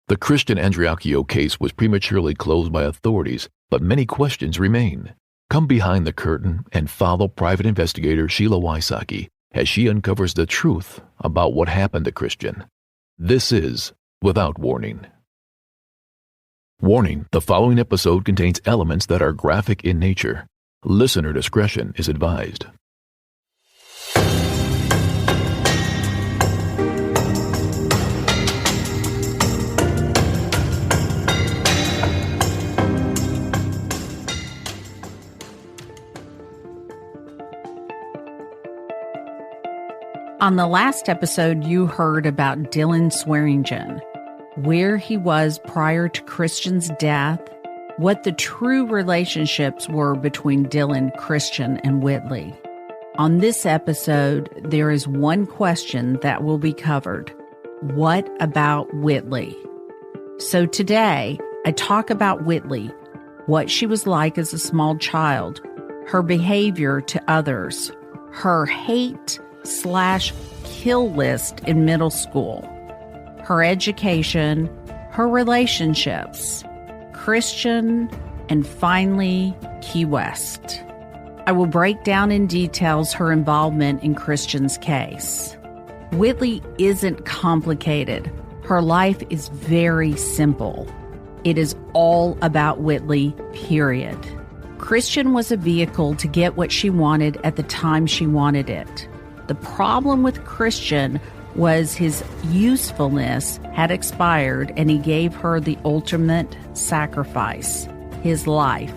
The Christian 𝐔𝐇𝐈𝐒 case was prematurely closed by authorities, but many questions remain. Come behind the curtain and follow private investigator Sheila Wysocki as she uncovers the truth about what happened to Christian. This is Without Warning. Warning: the following episode contains elements that are graphic in nature. Listener discretion is advised. On the last episode, you heard about Dylan Swearingen, where he was prior to Christian's death, what the true relationships were between Dylan, Christian, and Whitley. On this episode, there is one question that will be covered. What about Whitley? So today, I talk about Whitley, what she was like as a small child, her behavior to others, her hate/kill list in middle school, her education, her relationships, Christian, and finally, Key West. I will break down in details her involvement in Christian's case. Whitley isn't complicated. Her life is very simple. It is all about Whitley, period. Christian was a vehicle to get what she wanted at the time she wanted it. The problem with Christian was his usefulness had expired and he gave her the ultimate sacrifice, his life.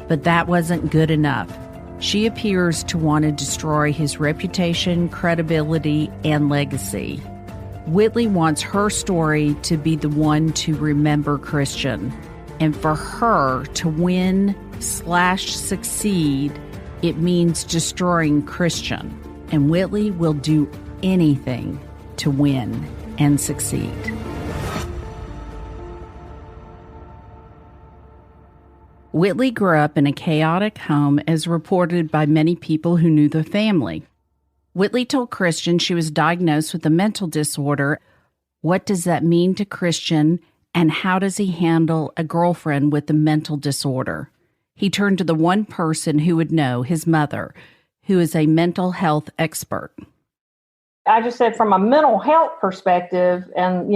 But that wasn't good enough. She appears to want to destroy his reputation, credibility, and legacy. Whitley wants her story to be the one to remember Christian. And for her to win/succeed, it means destroying Christian. And Whitley will do anything to win and succeed. Whitley grew up in a chaotic home as reported by many people who knew the family. Whitley told Christian she was diagnosed with a mental disorder. What does that mean to Christian, and how does he handle a girlfriend with a mental disorder? He turned to the one person who would know, his mother, who is a mental health expert. I just said from a mental health perspective, and,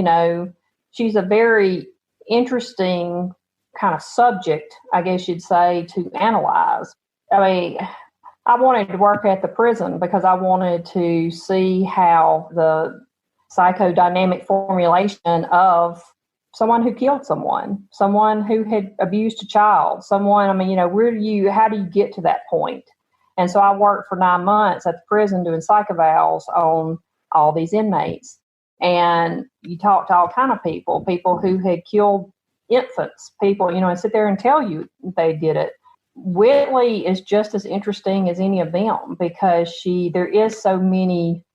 she's a very interesting kind of subject, I guess you'd say, to analyze. I mean, I wanted to work at the prison because I wanted to see how the psychodynamic formulation of someone who killed someone who had abused a child, how do you get to that point? And so I worked for 9 months at the prison doing psych evals on all these inmates. And you talk to all kind of people who had killed infants, and sit there and tell you they did it. Whitley is just as interesting as any of them because there is so many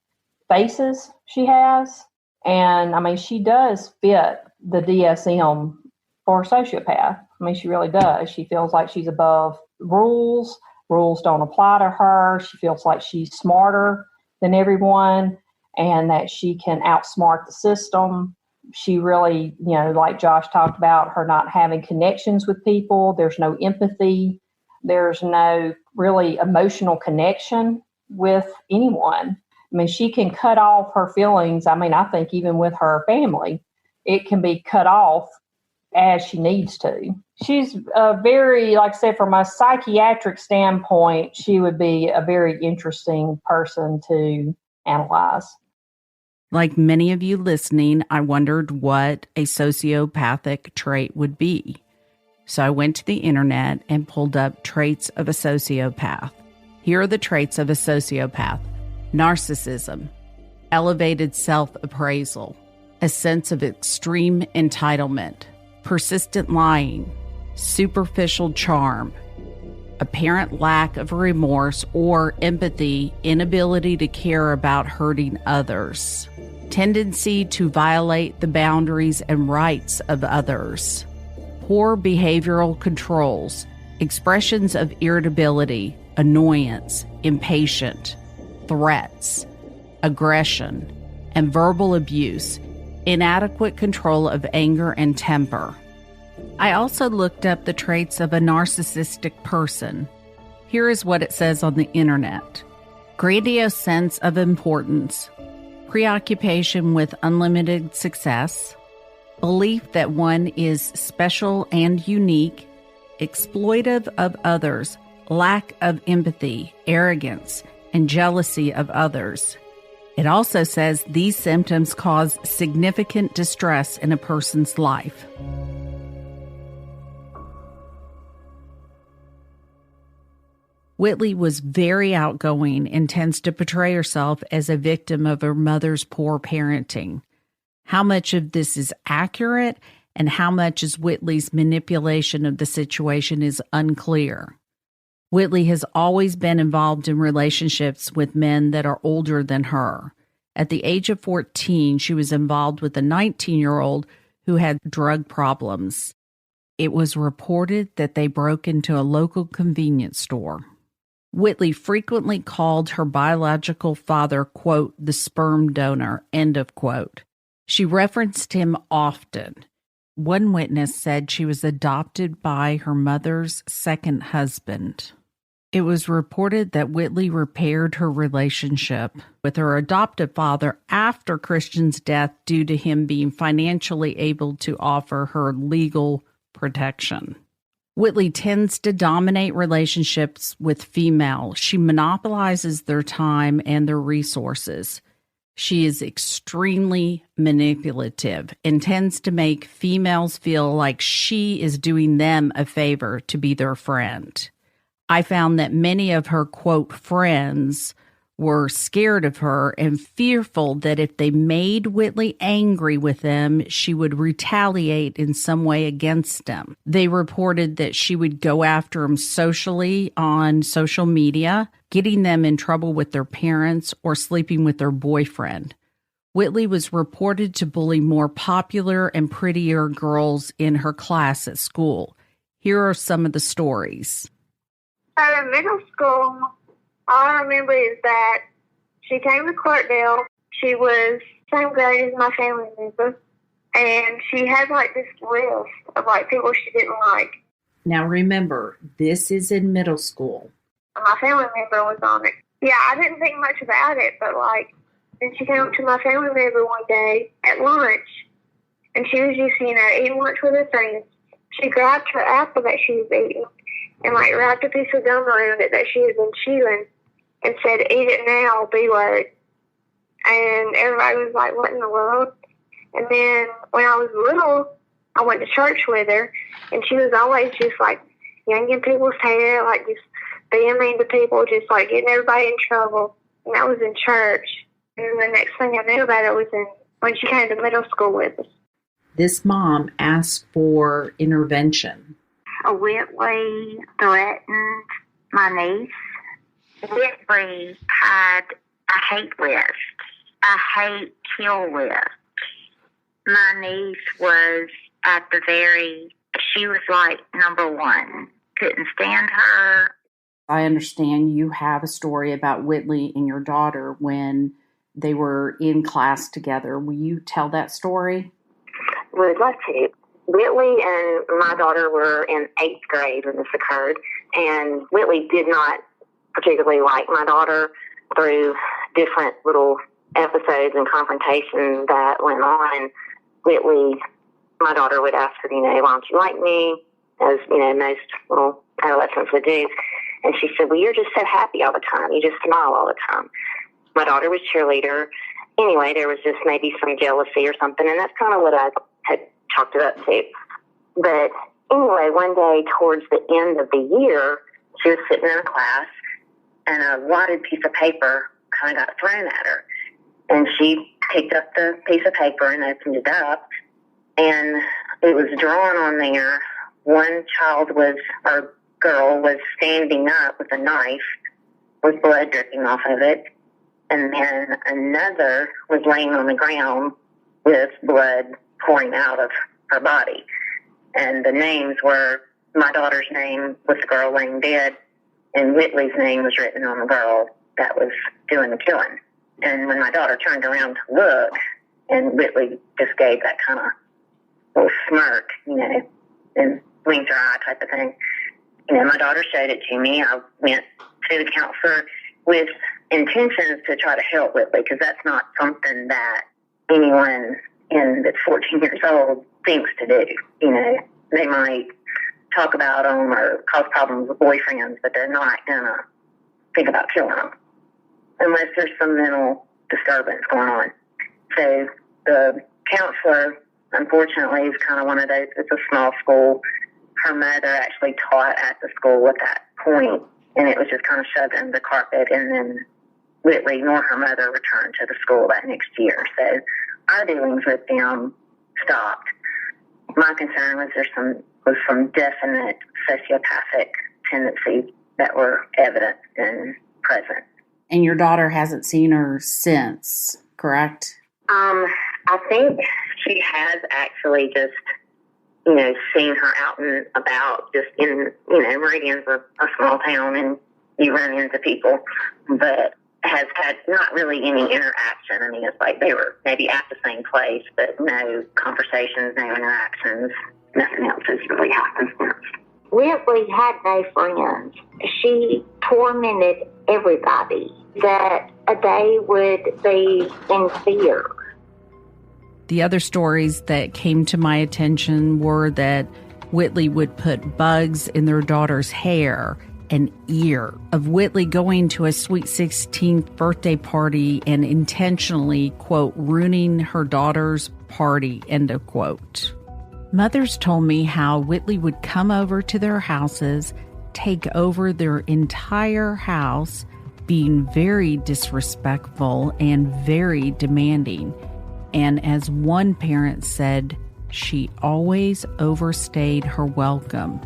faces she has. And she does fit the DSM for a sociopath. She really does. She feels like she's above rules. Rules don't apply to her. She feels like she's smarter than everyone and that she can outsmart the system. She really, like Josh talked about, her not having connections with people. There's no empathy. There's no really emotional connection with anyone. She can cut off her feelings. I think even with her family, it can be cut off as she needs to. She's a very, like I said, from a psychiatric standpoint, she would be a very interesting person to analyze. Like many of you listening, I wondered what a sociopathic trait would be. So I went to the internet and pulled up traits of a sociopath. Here are the traits of a sociopath: narcissism, elevated self-appraisal, a sense of extreme entitlement, persistent lying, superficial charm, apparent lack of remorse or empathy, inability to care about hurting others, tendency to violate the boundaries and rights of others, poor behavioral controls, expressions of irritability, annoyance, impatient, threats, aggression, and verbal abuse, inadequate control of anger and temper. I also looked up the traits of a narcissistic person. Here is what it says on the internet. Grandiose sense of importance, preoccupation with unlimited success, belief that one is special and unique, exploitive of others, lack of empathy, arrogance, and jealousy of others. It also says these symptoms cause significant distress in a person's life. Whitley was very outgoing and tends to portray herself as a victim of her mother's poor parenting. How much of this is accurate and how much is Whitley's manipulation of the situation is unclear. Whitley has always been involved in relationships with men that are older than her. At the age of 14, she was involved with a 19-year-old who had drug problems. It was reported that they broke into a local convenience store. Whitley frequently called her biological father, quote, the sperm donor, end of quote. She referenced him often. One witness said she was adopted by her mother's second husband. It was reported that Whitley repaired her relationship with her adoptive father after Christian's death due to him being financially able to offer her legal protection. Whitley tends to dominate relationships with females. She monopolizes their time and their resources. She is extremely manipulative and tends to make females feel like she is doing them a favor to be their friend. I found that many of her, quote, friends were scared of her and fearful that if they made Whitley angry with them, she would retaliate in some way against him. They reported that she would go after him socially on social media, getting them in trouble with their parents or sleeping with their boyfriend. Whitley was reported to bully more popular and prettier girls in her class at school. Here are some of the stories. In middle school, all I remember is that she came to Clarkdale. She was same grade as my family member. And she had like this list of like people she didn't like. Now remember, this is in middle school. My family member was on it. Yeah, I didn't think much about it, but like, then she came up to my family member one day at lunch. And she was just, eating lunch with her friends. She grabbed her apple that she was eating and like wrapped a piece of gum around it that she had been chewing and said, "Eat it now, B-word." And everybody was like, "What in the world?" And then when I was little, I went to church with her, and she was always just like yanking people's hair, like just being mean to people, just like getting everybody in trouble. And that was in church. And the next thing I knew about it was when she came to middle school with us. This mom asked for intervention. Whitley threatened my niece. Whitley had a hate list, a hate kill list. My niece was she was like number one. Couldn't stand her. I understand you have a story about Whitley and your daughter when they were in class together. Will you tell that story? Would love to. Whitley and my daughter were in 8th grade when this occurred, and Whitley did not particularly like my daughter through different little episodes and confrontations that went on. Whitley, my daughter would ask her, "Why don't you like me?" As, most little adolescents would do. And she said, "Well, you're just so happy all the time. You just smile all the time." My daughter was cheerleader. Anyway, there was just maybe some jealousy or something, and that's kind of what I had chalked it up to. But anyway, one day towards the end of the year, she was sitting in a class, and a wadded piece of paper kind of got thrown at her. And she picked up the piece of paper and opened it up, and it was drawn on there. One girl was standing up with a knife with blood dripping off of it, and then another was laying on the ground with blood pouring out of her body. And the names were, my daughter's name was the girl laying dead, and Whitley's name was written on the girl that was doing the killing. And when my daughter turned around to look, And Whitley just gave that kind of little smirk, and winked her eye type of thing. My daughter showed it to me. I went to the counselor with intentions to try to help Whitley, because that's not something that anyone that's 14 years old thinks to do. They might talk about them or cause problems with boyfriends, but they're not going to think about killing them unless there's some mental disturbance going on. So the counselor, unfortunately, is kind of one of those. It's a small school. Her mother actually taught at the school at that point, and it was just kind of shoved under the carpet. And then Whitley nor her mother returned to the school that next year. So our dealings with them stopped. My concern was there was some definite sociopathic tendencies that were evident and present. And your daughter hasn't seen her since, correct? I think she has actually just, seen her out and about, just in, Meridian's a small town and you run into people, but has had not really any interaction. I mean, it's like they were maybe at the same place, but no conversations, no interactions, nothing else has really happened since. Whitley had no friends. She tormented everybody that a day would be in fear. The other stories that came to my attention were that Whitley would put bugs in their daughter's hair and ear, of Whitley going to a sweet 16th birthday party and intentionally, quote, ruining her daughter's party, end of quote. Mothers told me how Whitley would come over to their houses, take over their entire house, being very disrespectful and very demanding. And as one parent said, she always overstayed her welcome.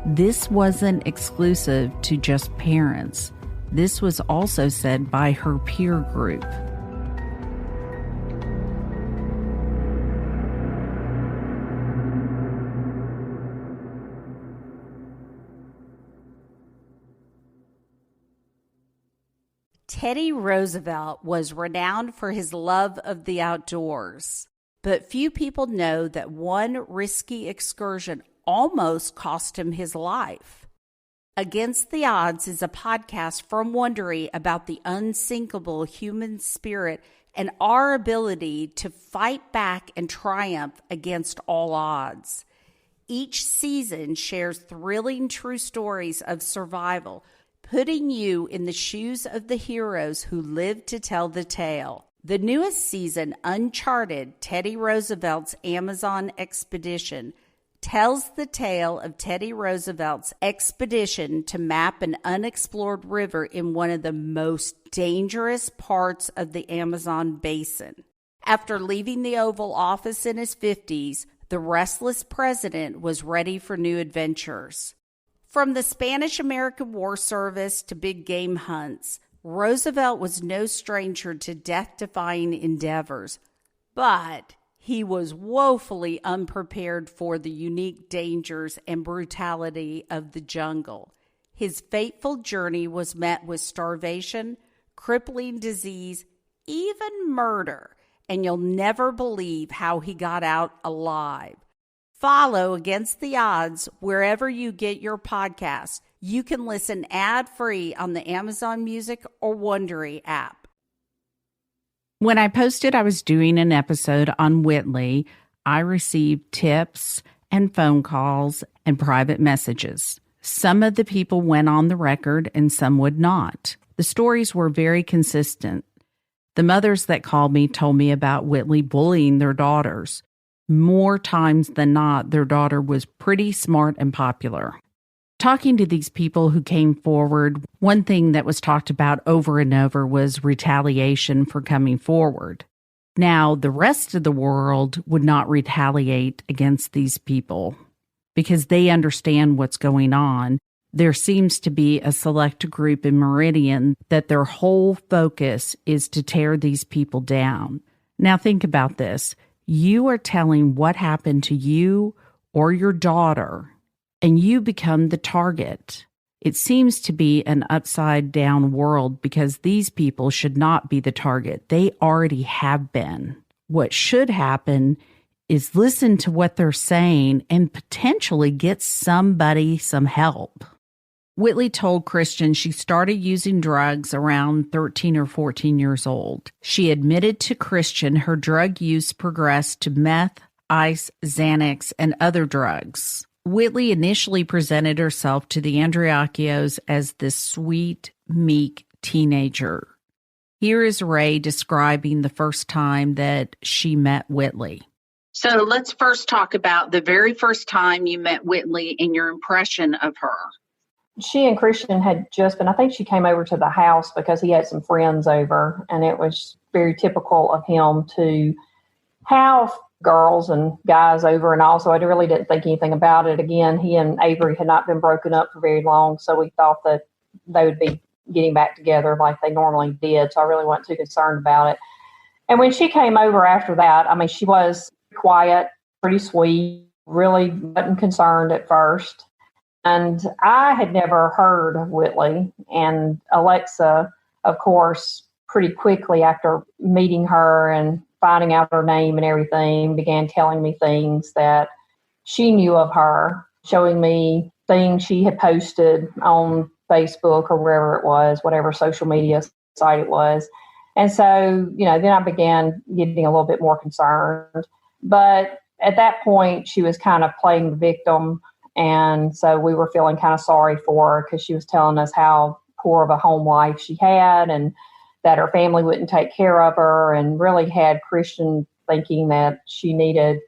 This wasn't exclusive to just parents. This was also said by her peer group. Teddy Roosevelt was renowned for his love of the outdoors, but few people know that one risky excursion almost cost him his life. Against the Odds is a podcast from Wondery about the unsinkable human spirit and our ability to fight back and triumph against all odds. Each season shares thrilling true stories of survival, putting you in the shoes of the heroes who lived to tell the tale. The newest season, Uncharted, Teddy Roosevelt's Amazon Expedition, tells the tale of Teddy Roosevelt's expedition to map an unexplored river in one of the most dangerous parts of the Amazon basin. After leaving the Oval Office in his 50s, the restless president was ready for new adventures. From the Spanish-American War Service to big game hunts, Roosevelt was no stranger to death-defying endeavors, but he was woefully unprepared for the unique dangers and brutality of the jungle. His fateful journey was met with starvation, crippling disease, even murder, and you'll never believe how he got out alive. Follow Against the Odds wherever you get your podcasts. You can listen ad-free on the Amazon Music or Wondery app. When I posted I was doing an episode on Whitley, I received tips and phone calls and private messages. Some of the people went on the record and some would not. The stories were very consistent. The mothers that called me told me about Whitley bullying their daughters. More times than not, their daughter was pretty smart and popular. Talking to these people who came forward, one thing that was talked about over and over was retaliation for coming forward. Now, the rest of the world would not retaliate against these people because they understand what's going on. There seems to be a select group in Meridian that their whole focus is to tear these people down. Now, think about this. You are telling what happened to you or your daughter, and you become the target. It seems to be an upside-down world because these people should not be the target. They already have been. What should happen is listen to what they're saying and potentially get somebody some help. Whitley told Christian she started using drugs around 13 or 14 years old. She admitted to Christian her drug use progressed to meth, ice, Xanax, and other drugs. Whitley initially presented herself to the Andreacchios as this sweet, meek teenager. Here is Ray describing the first time that she met Whitley. So let's first talk about the very first time you met Whitley and your impression of her. She and Christian had just been, I think she came over to the house because he had some friends over, and it was very typical of him to have girls and guys over. And also, I really didn't think anything about it. Again, he and Avery had not been broken up for very long, so we thought that they would be getting back together like they normally did. So I really wasn't too concerned about it. And when she came over after that, I mean, she was quiet, pretty sweet, really wasn't concerned at first. And I had never heard of Whitley. And Alexa, of course, pretty quickly after meeting her and finding out her name and everything, began telling me things that she knew of her, showing me things she had posted on Facebook or wherever it was, whatever social media site it was. And so, then I began getting a little bit more concerned. But at that point, she was kind of playing the victim. And so we were feeling kind of sorry for her because she was telling us how poor of a home life she had and that her family wouldn't take care of her, and really had Christian thinking that she needed,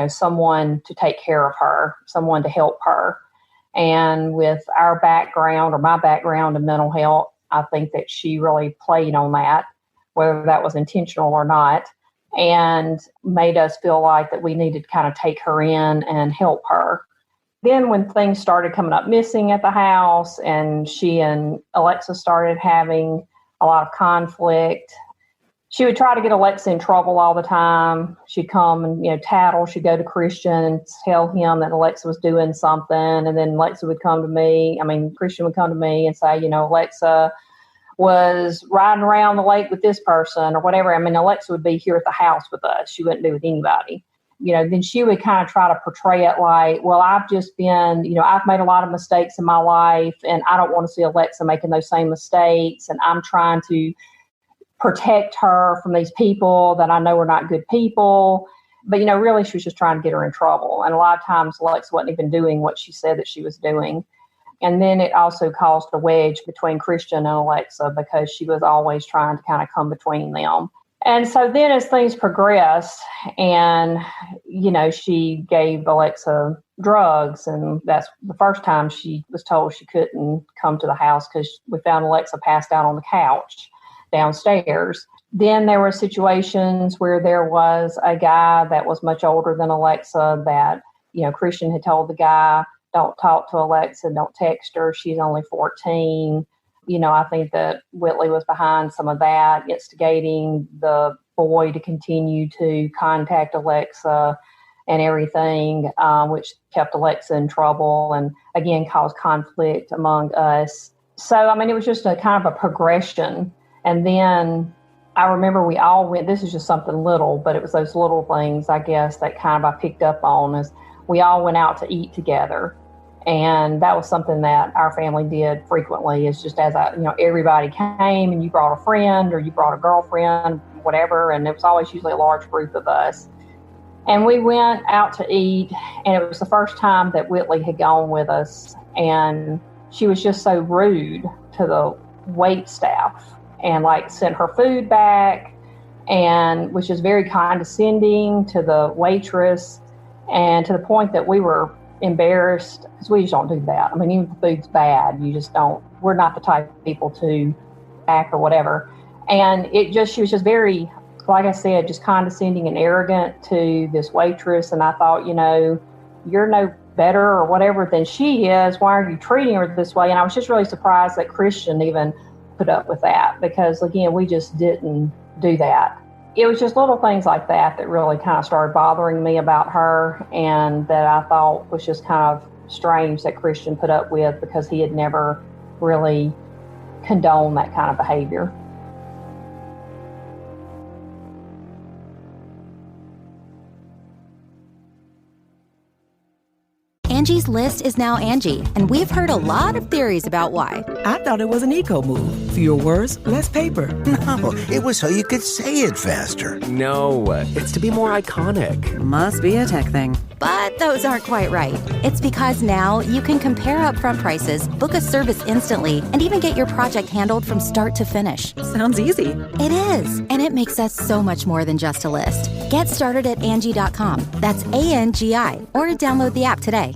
someone to take care of her, someone to help her. And with our background, or my background in mental health, I think that she really played on that, whether that was intentional or not, and made us feel like that we needed to kind of take her in and help her. Then when things started coming up missing at the house, and she and Alexa started having a lot of conflict, she would try to get Alexa in trouble all the time. She'd come and, tattle. She'd go to Christian and tell him that Alexa was doing something. And then Alexa would come to me. Christian would come to me and say, Alexa was riding around the lake with this person or whatever. Alexa would be here at the house with us. She wouldn't be with anybody. Then she would kind of try to portray it like, well, I've just been, I've made a lot of mistakes in my life, and I don't want to see Alexa making those same mistakes. And I'm trying to protect her from these people that I know are not good people. But, really, she was just trying to get her in trouble. And a lot of times Alexa wasn't even doing what she said that she was doing. And then it also caused a wedge between Christian and Alexa because she was always trying to kind of come between them. And so then as things progressed and, she gave Alexa drugs, and that's the first time she was told she couldn't come to the house because we found Alexa passed out on the couch downstairs. Then there were situations where there was a guy that was much older than Alexa that, Christian had told the guy, don't talk to Alexa, don't text her, she's only 14. I think that Whitley was behind some of that, instigating the boy to continue to contact Alexa and everything, which kept Alexa in trouble and, again, caused conflict among us. So, it was just a kind of a progression. And then I remember we all went, this is just something little, but it was those little things, I guess, that kind of I picked up on, is we all went out to eat together. And that was something that our family did frequently, is just as everybody came and you brought a friend or you brought a girlfriend, whatever. And it was always usually a large group of us. And we went out to eat, and it was the first time that Whitley had gone with us. And she was just so rude to the wait staff and sent her food back, and which is very condescending to the waitress, and to the point that we were embarrassed because we just don't do that. Even if the food's bad, you just don't. We're not the type of people to act or whatever. And she was just very, like I said, just condescending and arrogant to this waitress. And I thought, you're no better or whatever than she is. Why are you treating her this way? And I was just really surprised that Christian even put up with that, because again, we just didn't do that. It was just little things like that that really kind of started bothering me about her, and that I thought was just kind of strange that Christian put up with, because he had never really condoned that kind of behavior. Angie's List is now Angie, and we've heard a lot of theories about why. I thought it was an eco move. Fewer words, less paper. No, it was so you could say it faster. No, it's to be more iconic. Must be a tech thing. But those aren't quite right. It's because now you can compare upfront prices, book a service instantly, and even get your project handled from start to finish. Sounds easy. It is, and it makes us so much more than just a list. Get started at Angie.com. That's ANGI, or download the app today.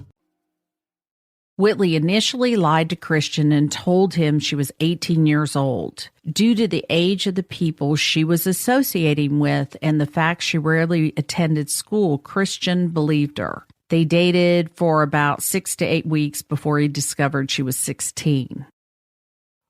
Whitley initially lied to Christian and told him she was 18 years old. Due to the age of the people she was associating with and the fact she rarely attended school, Christian believed her. They dated for about 6 to 8 weeks before he discovered she was 16.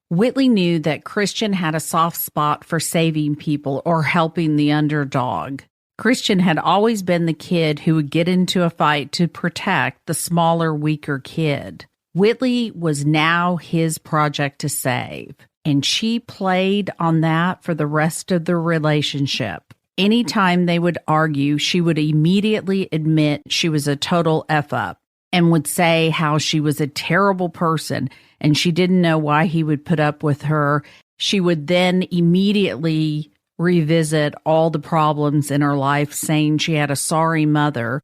Whitley knew that Christian had a soft spot for saving people or helping the underdog. Christian had always been the kid who would get into a fight to protect the smaller, weaker kid. Whitley was now his project to save, and she played on that for the rest of the relationship. Anytime they would argue, she would immediately admit she was a total F-up and would say how she was a terrible person and she didn't know why he would put up with her. She would then immediately revisit all the problems in her life, saying she had a sorry mother.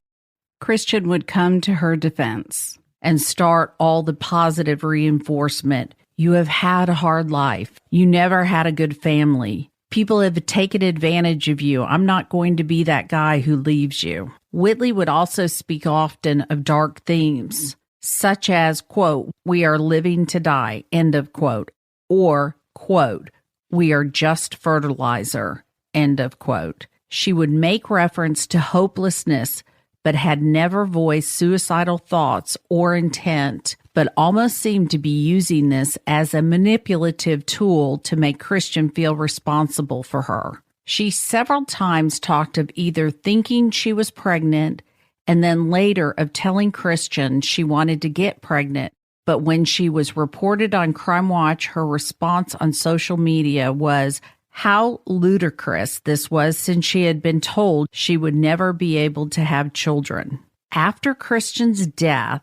Christian would come to her defense and start all the positive reinforcement. You have had a hard life. You never had a good family. People have taken advantage of you. I'm not going to be that guy who leaves you. Whitley would also speak often of dark themes, such as, quote, we are living to die, end of quote, or, quote, we are just fertilizer, end of quote. She would make reference to hopelessness, but had never voiced suicidal thoughts or intent, but almost seemed to be using this as a manipulative tool to make Christian feel responsible for her. She several times talked of either thinking she was pregnant and then later of telling Christian she wanted to get pregnant. But when she was reported on Crime Watch, her response on social media was how ludicrous this was, since she had been told she would never be able to have children. After Christian's death,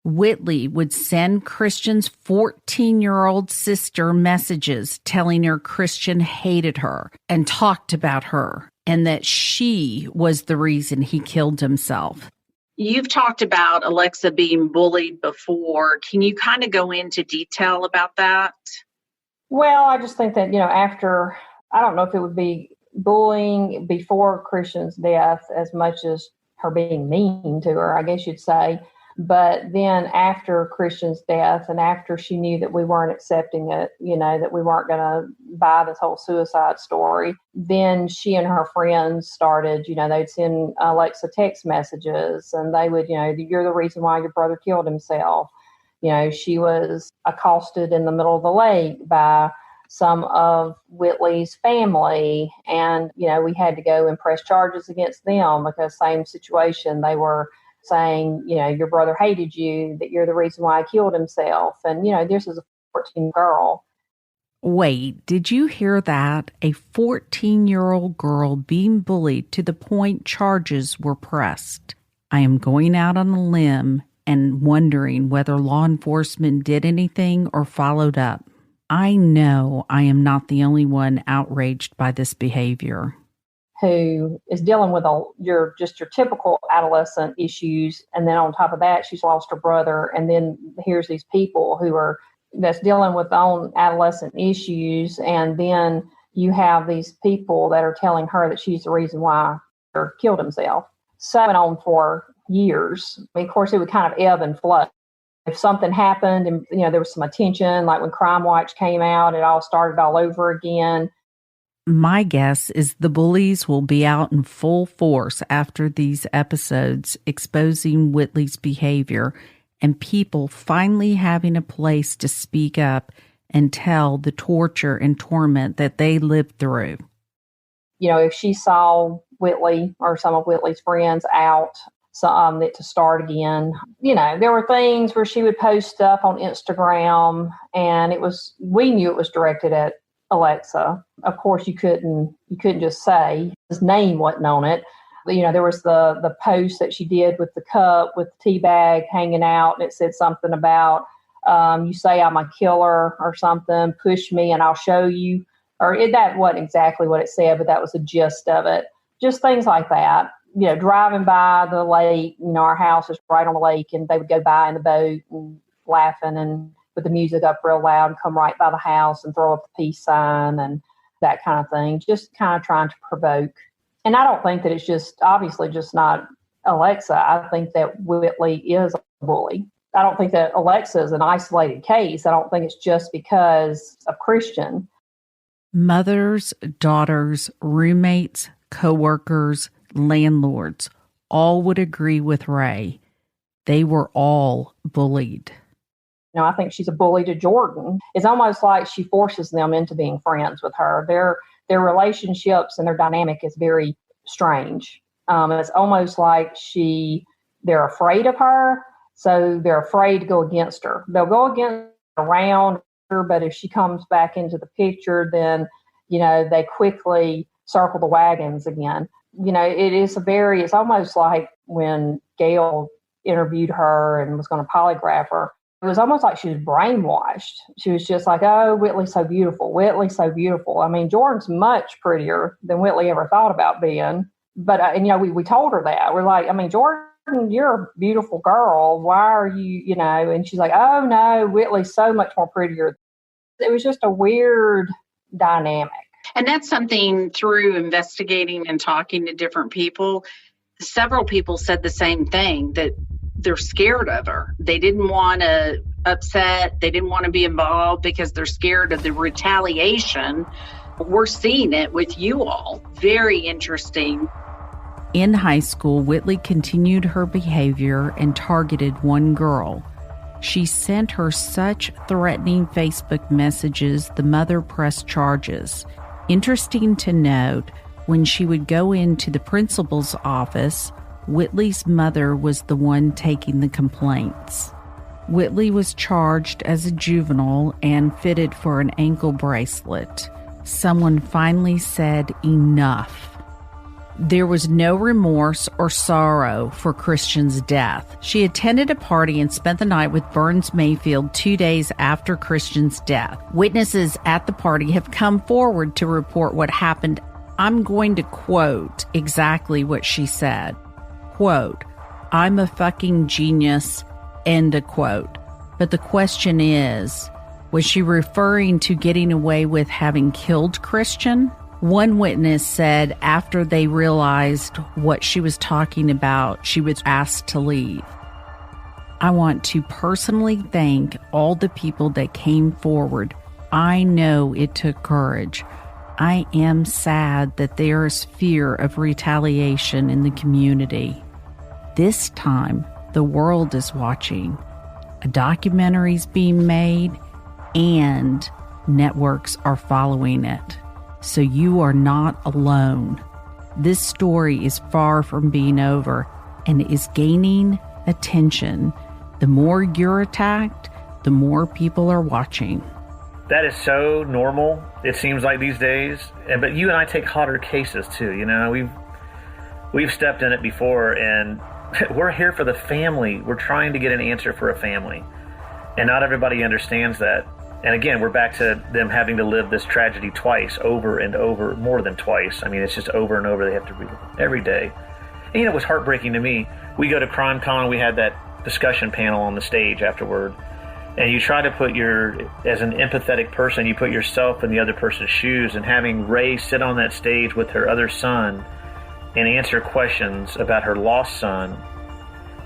Whitley would send Christian's 14-year-old sister messages telling her Christian hated her and talked about her and that she was the reason he killed himself. You've talked about Alexa being bullied before. Can you kind of go into detail about that? Well, I just think that, after, I don't know if it would be bullying before Christian's death as much as her being mean to her, I guess you'd say. But then after Christian's death and after she knew that we weren't accepting it, that we weren't going to buy this whole suicide story, then she and her friends started, they'd send Alexa text messages and they would, you're the reason why your brother killed himself. She was accosted in the middle of the lake by some of Whitley's family. And, we had to go and press charges against them because same situation, they were saying, your brother hated you, that you're the reason why he killed himself. And, this is a 14 girl. Wait, did you hear that? A 14-year-old girl being bullied to the point charges were pressed. I am going out on a limb and wondering whether law enforcement did anything or followed up. I know I am not the only one outraged by this behavior. Who is dealing with your typical adolescent issues. And then on top of that, she's lost her brother. And then here's these people that's dealing with their own adolescent issues. And then you have these people that are telling her that she's the reason why he killed himself. So it went on for years. Of course, it would kind of ebb and flow. If something happened and, there was some attention, like when Crime Watch came out, it all started all over again. My guess is the bullies will be out in full force after these episodes exposing Whitley's behavior and people finally having a place to speak up and tell the torture and torment that they lived through. If she saw Whitley or some of Whitley's friends out to start again, there were things where she would post stuff on Instagram and we knew it was directed at Alexa. Of course, you couldn't just say his name wasn't on it, There was the post that she did with the cup with the tea bag hanging out, and it said something about, you say I'm a killer or something, push me and I'll show you. That wasn't exactly what it said, but that was the gist of it. Just things like that. Driving by the lake, our house is right on the lake, and they would go by in the boat and laughing and with the music up real loud and come right by the house and throw up the peace sign and that kind of thing. Just kind of trying to provoke. And I don't think that it's obviously just not Alexa. I think that Whitley is a bully. I don't think that Alexa is an isolated case. I don't think it's just because of Christian. Mothers, daughters, roommates, coworkers, landlords all would agree with Ray. They were all bullied. I think she's a bully to Jordan. It's almost like she forces them into being friends with her. Their relationships and their dynamic is very strange. It's almost like they're afraid of her, so they're afraid to go against her. They'll go against her around her, but if she comes back into the picture, then, they quickly circle the wagons again. It's almost like when Gail interviewed her and was going to polygraph her, it was almost like she was brainwashed. She was just like, oh, Whitley's so beautiful. Whitley's so beautiful. I mean, Jordan's much prettier than Whitley ever thought about being. But, we told her that. We're like, I mean, Jordan, you're a beautiful girl. Why are you, and she's like, oh, no, Whitley's so much more prettier. It was just a weird dynamic. And that's something through investigating and talking to different people. Several people said the same thing, that they're scared of her. They didn't want to upset. They didn't want to be involved because they're scared of the retaliation. We're seeing it with you all. Very interesting. In high school, Whitley continued her behavior and targeted one girl. She sent her such threatening Facebook messages, the mother pressed charges. Interesting to note, when she would go into the principal's office, Whitley's mother was the one taking the complaints. Whitley was charged as a juvenile and fitted for an ankle bracelet. Someone finally said enough. There was no remorse or sorrow for Christian's death. She attended a party and spent the night with Burns Mayfield 2 days after Christian's death. Witnesses at the party have come forward to report what happened. I'm going to quote exactly what she said. Quote, I'm a fucking genius, end of quote. But the question is, was she referring to getting away with having killed Christian? One witness said after they realized what she was talking about, she was asked to leave. I want to personally thank all the people that came forward. I know it took courage. I am sad that there is fear of retaliation in the community. This time, the world is watching. A documentary's being made, and networks are following it. So you are not alone. This story is far from being over and is gaining attention. The more you're attacked, the more people are watching. That is so normal, it seems like these days. But you and I take hotter cases too. We've stepped in it before, and we're here for the family. We're trying to get an answer for a family. And not everybody understands that. And again, we're back to them having to live this tragedy twice, over and over, more than twice. I mean, it's just over and over. They have to read it every day. And it was heartbreaking to me. We go to CrimeCon, we had that discussion panel on the stage afterward. And you try to put as an empathetic person, you put yourself in the other person's shoes, and having Ray sit on that stage with her other son and answer questions about her lost son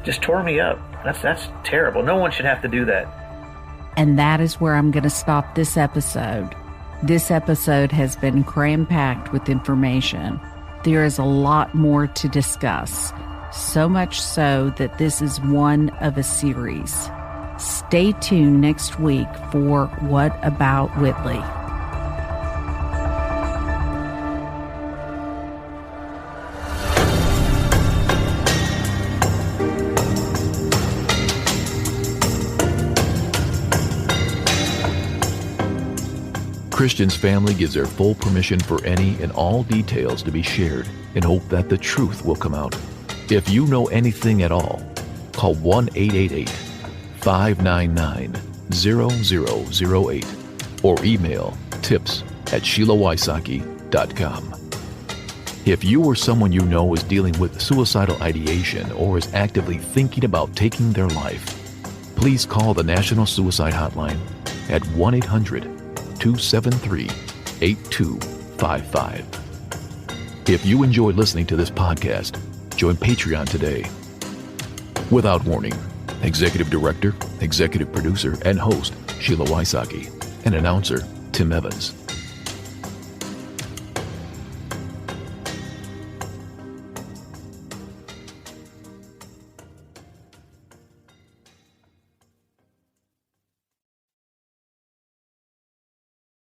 just tore me up. That's terrible. No one should have to do that. And that is where I'm going to stop this episode. This episode has been cram-packed with information. There is a lot more to discuss, so much so that this is one of a series. Stay tuned next week for What About Whitley? Christian's family gives their full permission for any and all details to be shared in hope that the truth will come out. If you know anything at all, call 1-888-599-0008 or email tips@SheilaWysocki.com. If you or someone you know is dealing with suicidal ideation or is actively thinking about taking their life, please call the National Suicide Hotline at 1-800-273-8255. If you enjoy listening to this podcast, join Patreon today. Without warning, Executive Director, Executive Producer, and Host Sheila Wysocki, and Announcer Tim Evans.